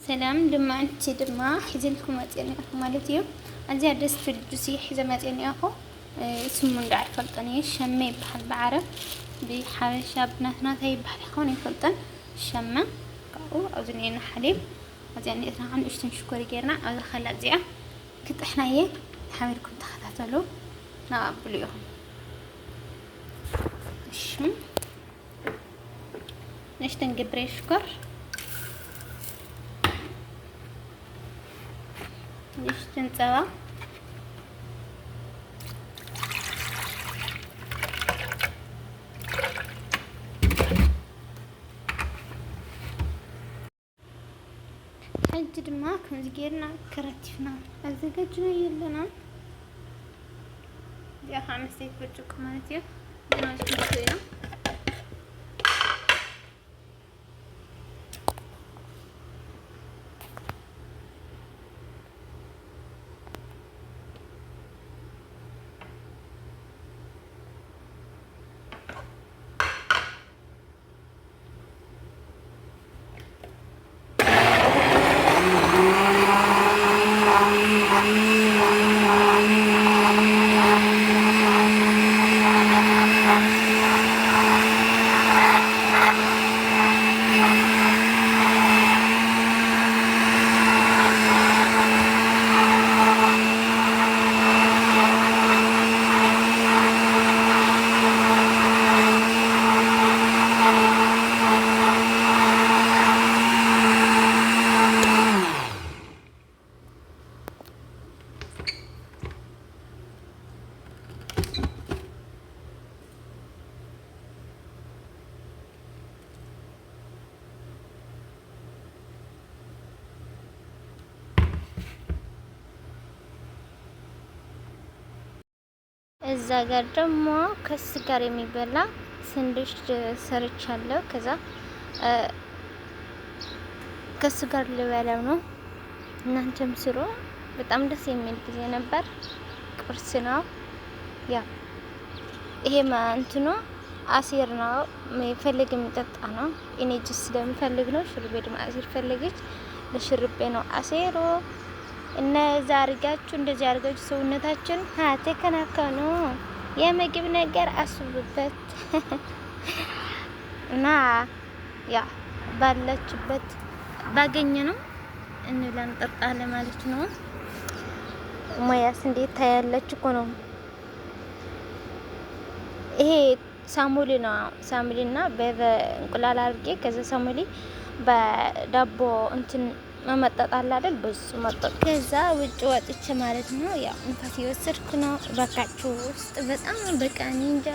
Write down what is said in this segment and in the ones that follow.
سلام لما أنت دما حزنكم ماتيني أخو مالتيو أزي أدرس في الجسي حزة ماتيني أخو اسمه من داعي فلطني شمي بحال بعرف بحالشة بناتنا هاي بحال خوني فلطن شمة أو أزنينا حليب أزياني إثنا عن إشتن شكوري جيرنا أو خلا زيا كنت إحنا إيه حاملكم تخذتلو نقبل يوم شم نشتن قبري شكر نشتن سوا حجد معكم زجيرنا كرتفنا الزجاجنا يلنا دي 5 برجك مالتي ناس كده እዛ ጋር ደግሞ ከስጋር የሚበላ ስንድሽ ሰርቻለሁ። ከዛ ከስጋር ልበላው ነው። እናንተም ስሩ። በጣም ደስ የሚል ጊዜ ነበር። ቁርስ ነው። ያ ይሄ እንትኑ አሲር ነው። የሚፈልግ የሚጠጣ ነው። እኔ ጁስ ስለምፈልግ ነው። ሽርቤ ደግሞ አሲር ፈልገች ለሽርቤ ነው አሲሩ። እነዛ አርጋችሁ እንደዚህ አርጋችሁ ሰውነታችን ተከናከኑ። የምግብ ነገር አስቡበት እና ያ ባላችሁበት ባገኘ ነው እንብላን ጠጣለ ማለት ነው። ሞያስ እንዴት ታያላችሁ እኮ ነው። ይሄ ሳሙሊና ሳሙሊና በእንቁላል አርጌ ከዛ ሳሙሊ በዳቦ እንትን መመጣጥ አለ አይደል? በሱ መጣጥ ከዛ ውጭ ወጥቼ ማለት ነው። ያው ንፋስ እየወሰድኩ ነው። ባካችሁ ውስጥ በጣም በቃ እንጃ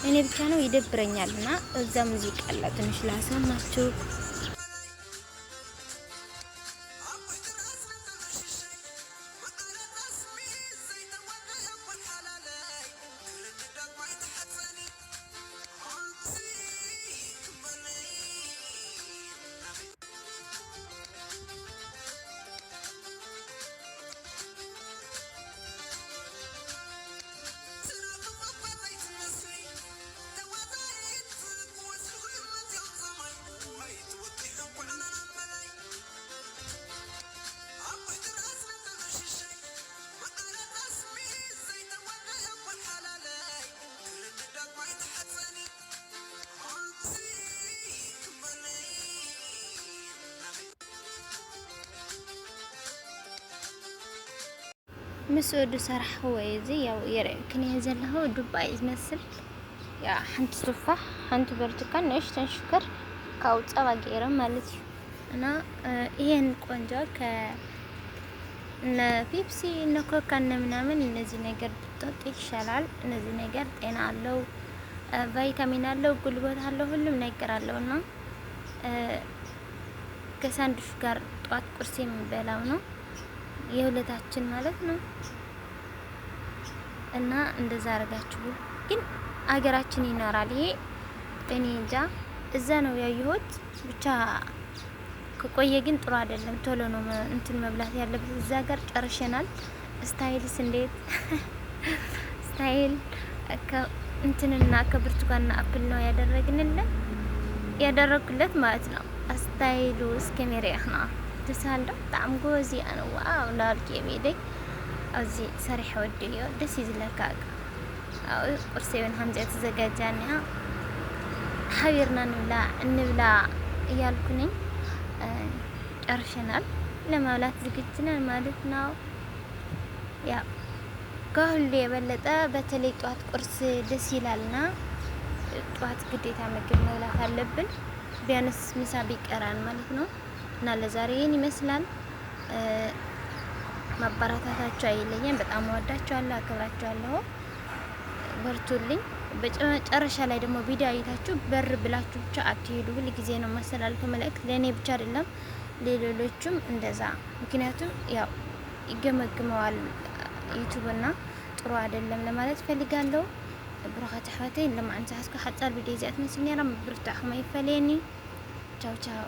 እኔ ብቻ ነው ይደብረኛልና እዛ ሙዚቃ አለ ትንሽ ላሰማችሁ። مسود صراحة هو يزي يركن ينزل له دبي يمثل يا حنت تفاح حنت برتقال نيش تنشكر كاوت أواجيرة مالتي أنا إيه نقنجا ك ن بيبسي نكوكا نمنامن نزي نجار بتطيح شلال نزي نجار أنا علو فيتامين علو قلبات علو هلو نجار علو نا كساندوش كار طاق كرسي من بلاونه የሁለታችን ማለት ነው። እና እንደዛ አርጋችሁ ግን አገራችን ይኖራል። ይሄ እኔ እንጃ እዛ ነው ያየሁት። ብቻ ከቆየ ግን ጥሩ አይደለም። ቶሎ ነው እንትን መብላት ያለበት። እዛ ጋር ጨርሸናል። ስታይልስ እንዴት ስታይል እንትንና ከብርቱካንና አፕል ነው ያደረግንለት ማለት ነው። ስታይሉ እስከሚሪያና تسالدو طعم غوزي انا واو نارك يميدي ازي سريح وديو دس يزلكاك او قرسيون همزه تزጋጃኒያ حبيرنا نبلا እያልኩኝ ጨርሸናል ለማብላት ዝግጁ ነን ማለት ነው ያ ከሁሉ የበለጠ በተለይ ጧት ቁርስ ደስ ይላልና ጧት ግዴታ ምግብ መብላት አለብን ቢያንስ ምሳ ቢቀራን ማለት ነው እና ለዛሬ ይሄን ይመስላል ማባራታታችሁ አይለየን በጣም ወዳችኋለሁ አከብራችኋለሁ በርቱልኝ በጨረሻ ላይ ደግሞ ቪዲዮ አይታችሁ በር ብላችሁ ብቻ አትሄዱ ሁሉ ጊዜ ነው ማስተላለፈው መልእክት ለኔ ብቻ አይደለም ለሌሎችም እንደዛ ምክንያቱም ያው ይገመግመዋል ዩቲዩብና ጥሩ አይደለም ለማለት ፈልጋለሁ ብሩኻት አሕዋተይ ለማንሳስከ ሓጻር ቪዲዮ ዚያት መስልኛራ ብርታሕኩም አይፈለኒ ቻው ቻው